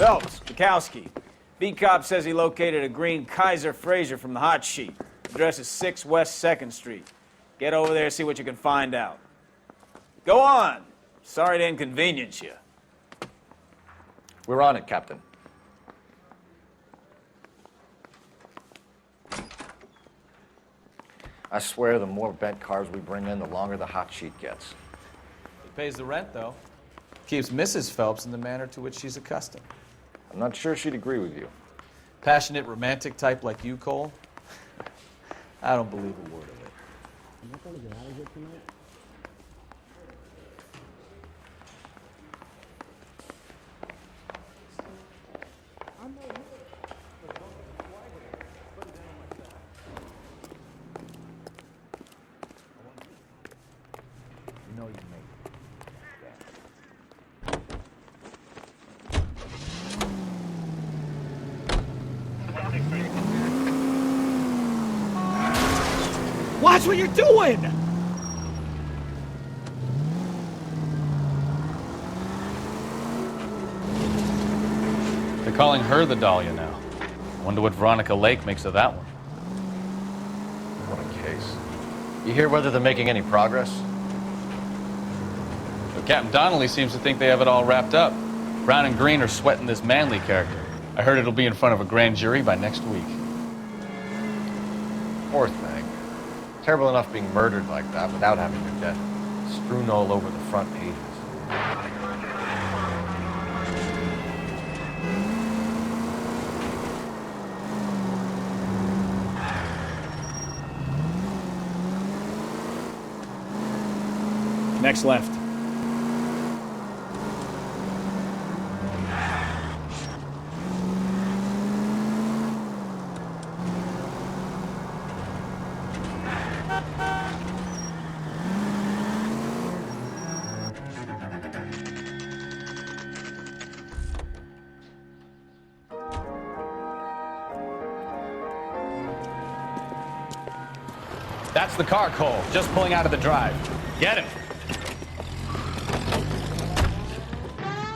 Phelps, Bukowski. B-Cop says he located a green Kaiser Fraser from the hot sheet. Address is 6 West 2nd Street. Get over there, see what you can find out. Go on. Sorry to inconvenience you. We're on it, Captain. I swear the more bent cars we bring in, the longer the hot sheet gets. It pays the rent, though. Keeps Mrs. Phelps in the manner to which she's accustomed. I'm not sure she'd agree with you. Passionate, romantic type like you, Cole? I don't believe a word of it. Am I gonna get out of here tonight? You know you can make Watch what you're doing! They're calling her the Dahlia now. Wonder what Veronica Lake makes of that one. What a case. You hear whether they're making any progress? But Captain Donnelly seems to think they have it all wrapped up. Brown and Green are sweating this Manley character. I heard it'll be in front of a grand jury by next week. Poor thing. Terrible enough being murdered like that without having your death strewn all over the front pages. Next left. That's the car, Cole. Just pulling out of the drive. Get him.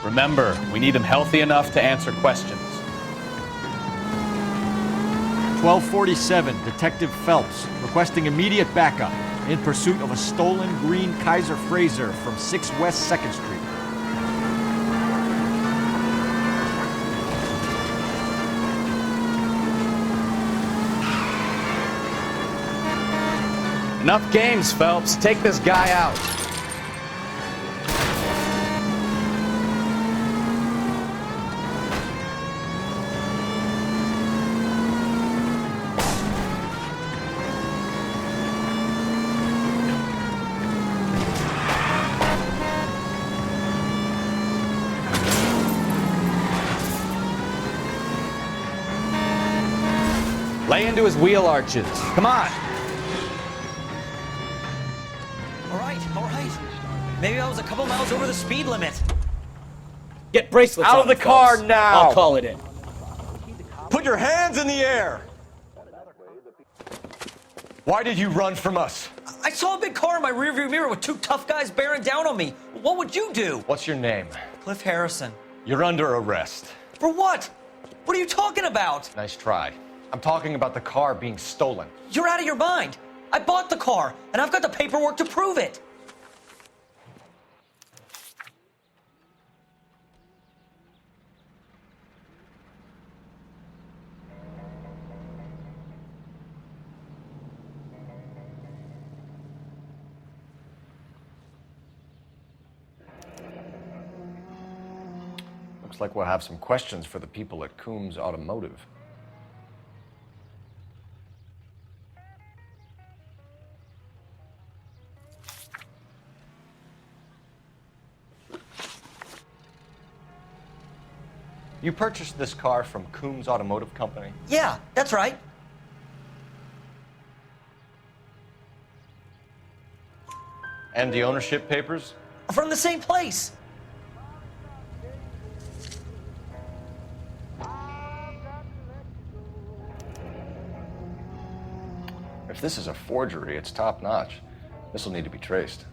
Remember, we need him healthy enough to answer questions. 1247, Detective Phelps, requesting immediate backup in pursuit of a stolen green Kaiser Fraser from 6 West 2nd Street. Enough games, Phelps. Take this guy out. Lay into his wheel arches. Come on. All right. Maybe I was a couple miles over the speed limit. Get bracelets Out on of the him, car Phelps. now! I'll call it in. Put your hands in the air! Why did you run from us? I saw a big car in my rearview mirror with two tough guys bearing down on me. What would you do? What's your name? Cliff Harrison. You're under arrest. For what? What are you talking about? Nice try. I'm talking about the car being stolen. You're out of your mind. I bought the car, and I've got the paperwork to prove it. Looks like we'll have some questions for the people at Coombs Automotive. You purchased this car from Coombs Automotive Company? Yeah, that's right. And the ownership papers? From the same place. If this is a forgery, it's top-notch. This will need to be traced.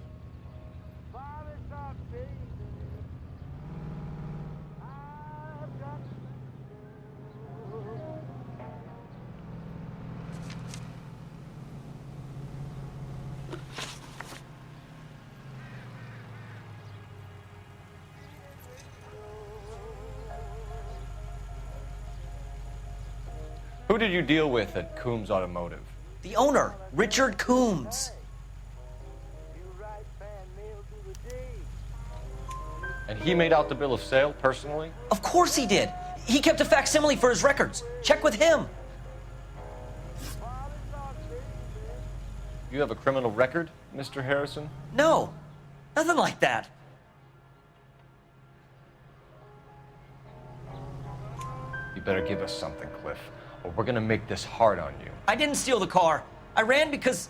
Who did you deal with at Coombs Automotive? The owner, Richard Coombs. And he made out the bill of sale personally? Of course he did. He kept a facsimile for his records. Check with him. You have a criminal record, Mr. Harrison? No, nothing like that. You better give us something, Cliff, or we're gonna make this hard on you. I didn't steal the car. I ran because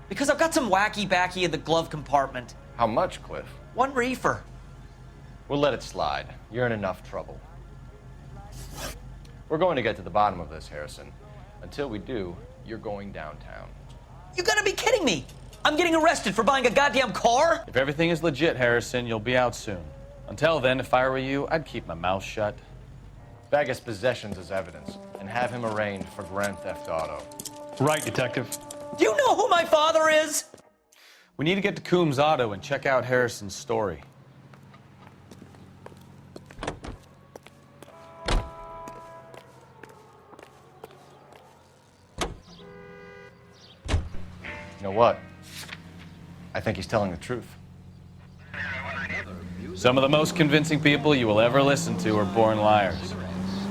I've got some wacky backy in the glove compartment. How much, Cliff? 1 reefer. We'll let it slide. You're in enough trouble. We're going to get to the bottom of this, Harrison. Until we do, you're going downtown. You gotta be kidding me. I'm getting arrested for buying a goddamn car? If everything is legit, Harrison, you'll be out soon. Until then, if I were you, I'd keep my mouth shut. Bag his possessions as evidence and have him arraigned for grand theft auto. Right, Detective. Do you know who my father is? We need to get to Coombs Auto and check out Harrison's story. You know what? I think he's telling the truth. Some of the most convincing people you will ever listen to are born liars.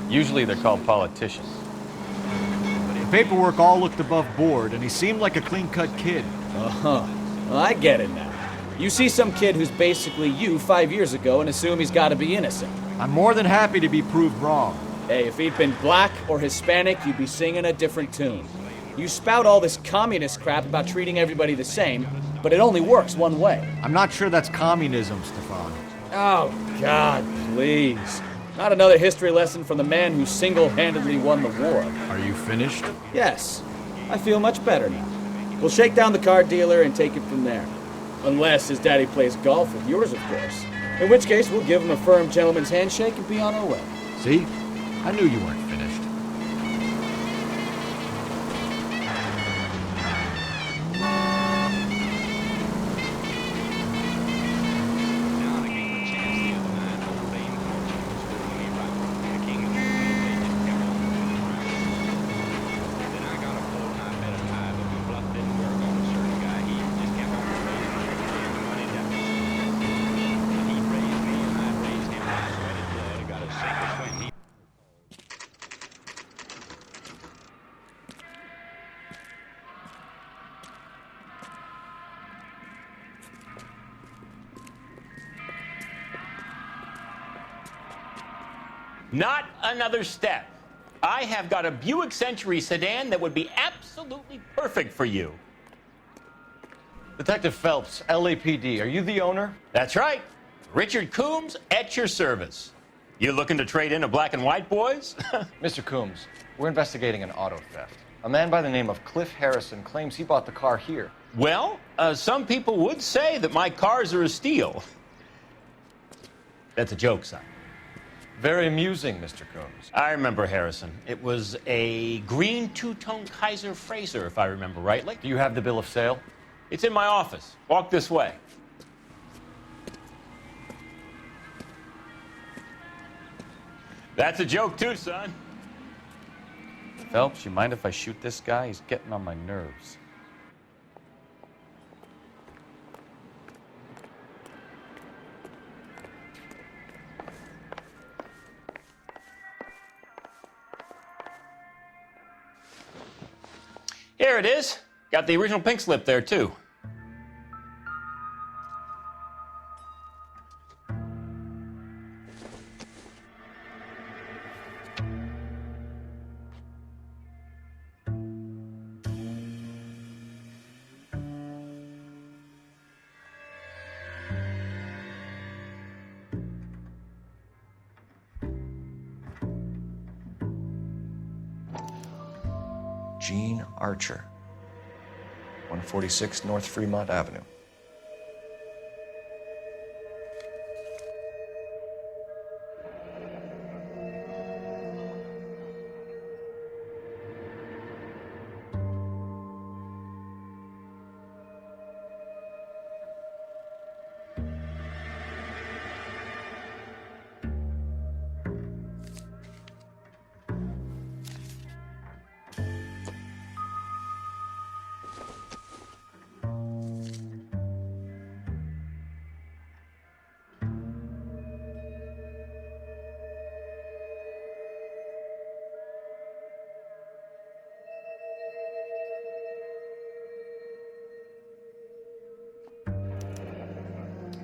Usually they're called politicians. The paperwork all looked above board, and he seemed like a clean-cut kid. Uh-huh. Well, I get it now. You see some kid who's basically you 5 years ago and assume he's got to be innocent. I'm more than happy to be proved wrong. Hey, if he'd been black or Hispanic, you'd be singing a different tune. You spout all this communist crap about treating everybody the same, but it only works one way. I'm not sure that's communism, Stefan. Oh, God, please. Not another history lesson from the man who single-handedly won the war. Are you finished? Yes, I feel much better now. We'll shake down the car dealer and take it from there. Unless his daddy plays golf with yours, of course. In which case, we'll give him a firm gentleman's handshake and be on our way. See? I knew you weren't finished. Not another step. I have got a Buick Century sedan that would be absolutely perfect for you. Detective Phelps, LAPD, are you the owner? That's right. Richard Coombs at your service. You looking to trade in a black and white, boys? Mr. Coombs, we're investigating an auto theft. A man by the name of Cliff Harrison claims he bought the car here. Well, some people would say that my cars are a steal. That's a joke, son. Very amusing, Mr. Coombs. I remember Harrison. It was a green two-tone Kaiser Frazer, if I remember rightly. Do you have the bill of sale? It's in my office. Walk this way. That's a joke too, son. Phelps, you mind if I shoot this guy? He's getting on my nerves. Here it is. Got the original pink slip there, too. Gene Archer, 146 North Fremont Avenue.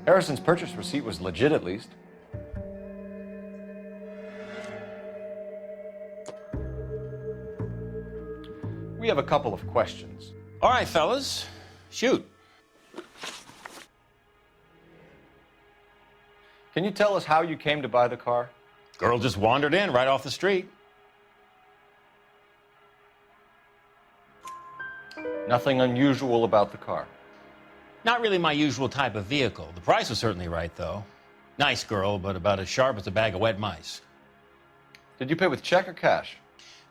Harrison's purchase receipt was legit, at least. We have a couple of questions. All right, fellas, shoot. Can you tell us how you came to buy the car? Girl just wandered in right off the street. Nothing unusual about the car. Not really my usual type of vehicle. The price was certainly right, though. Nice girl, but about as sharp as a bag of wet mice. Did you pay with check or cash?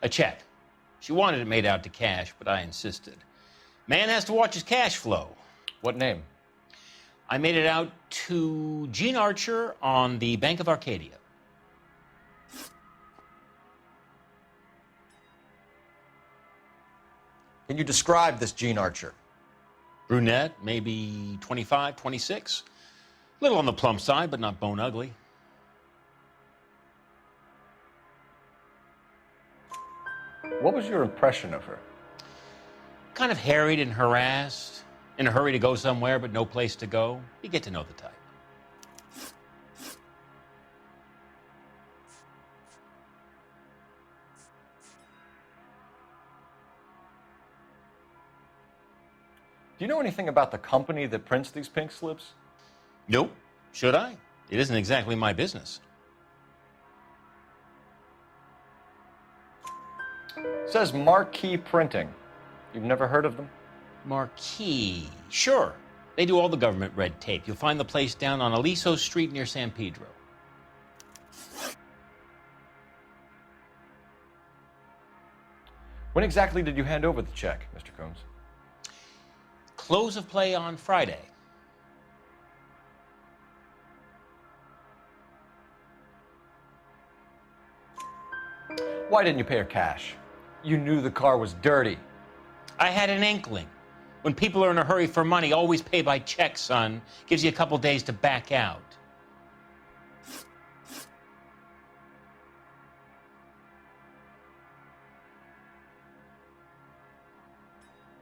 A check. She wanted it made out to cash, but I insisted. Man has to watch his cash flow. What name? I made it out to Gene Archer on the Bank of Arcadia. Can you describe this Gene Archer? Brunette, maybe 25, 26. Little on the plump side, but not bone ugly. What was your impression of her? Kind of harried and harassed. In a hurry to go somewhere, but no place to go. You get to know the type. Do you know anything about the company that prints these pink slips? Nope. Should I? It isn't exactly my business. It says Marquee Printing. You've never heard of them? Marquee. Sure. They do all the government red tape. You'll find the place down on Aliso Street near San Pedro. When exactly did you hand over the check, Mr. Combs? Close of play on Friday. Why didn't you pay her cash? You knew the car was dirty. I had an inkling. When people are in a hurry for money, always pay by check, son. Gives you a couple days to back out.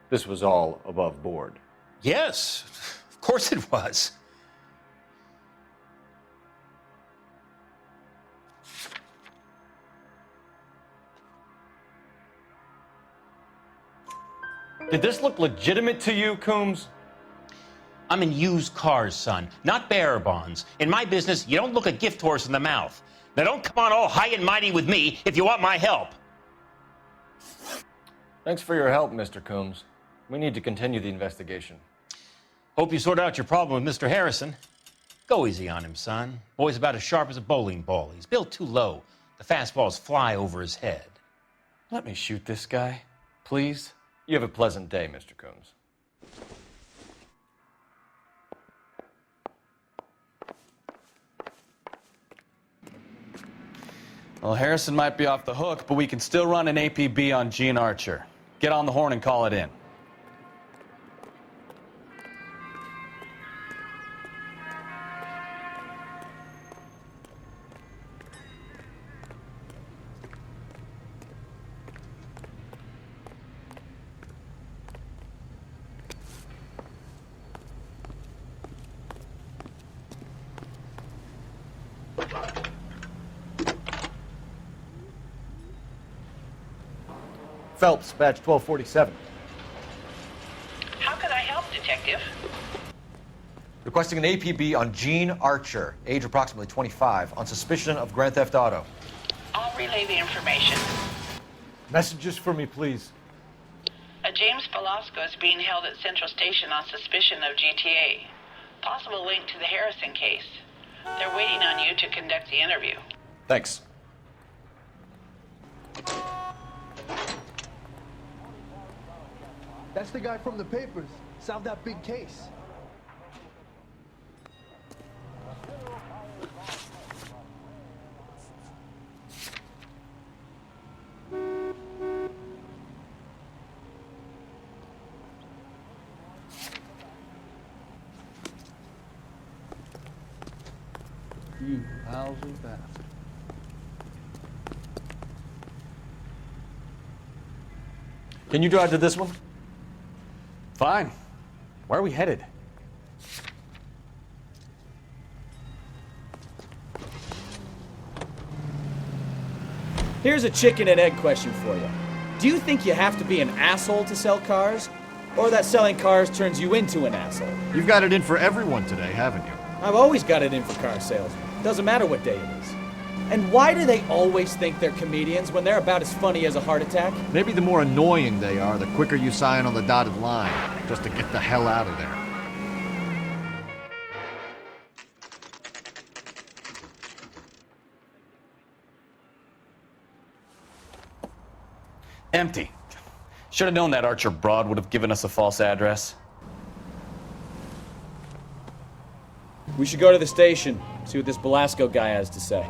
This was all above board. Yes, of course it was. Did this look legitimate to you, Coombs? I'm in used cars, son, not bearer bonds. In my business, you don't look a gift horse in the mouth. Now don't come on all high and mighty with me if you want my help. Thanks for your help, Mr. Coombs. We need to continue the investigation. Hope you sort out your problem with Mr. Harrison. Go easy on him, son. Boy's about as sharp as a bowling ball. He's built too low. The fastballs fly over his head. Let me shoot this guy, please. You have a pleasant day, Mr. Coombs. Well, Harrison might be off the hook, but we can still run an APB on Gene Archer. Get on the horn and call it in. Phelps, badge 1247. How can I help, Detective? Requesting an APB on Gene Archer, age approximately 25, on suspicion of grand theft auto. I'll relay the information. Messages for me, please. A James Velasco is being held at Central Station on suspicion of GTA. Possible link to the Harrison case. They're waiting on you to conduct the interview. Thanks. That's the guy from the papers. Solved that big case. You lousy bastard. Can you drive to this one? Fine. Where are we headed? Here's a chicken and egg question for you. Do you think you have to be an asshole to sell cars? Or that selling cars turns you into an asshole? You've got it in for everyone today, haven't you? I've always got it in for car salesmen. Doesn't matter what day it is. And why do they always think they're comedians when they're about as funny as a heart attack? Maybe the more annoying they are, the quicker you sign on the dotted line, just to get the hell out of there. Empty. Should have known that Archer broad would have given us a false address. We should go to the station, see what this Belasco guy has to say.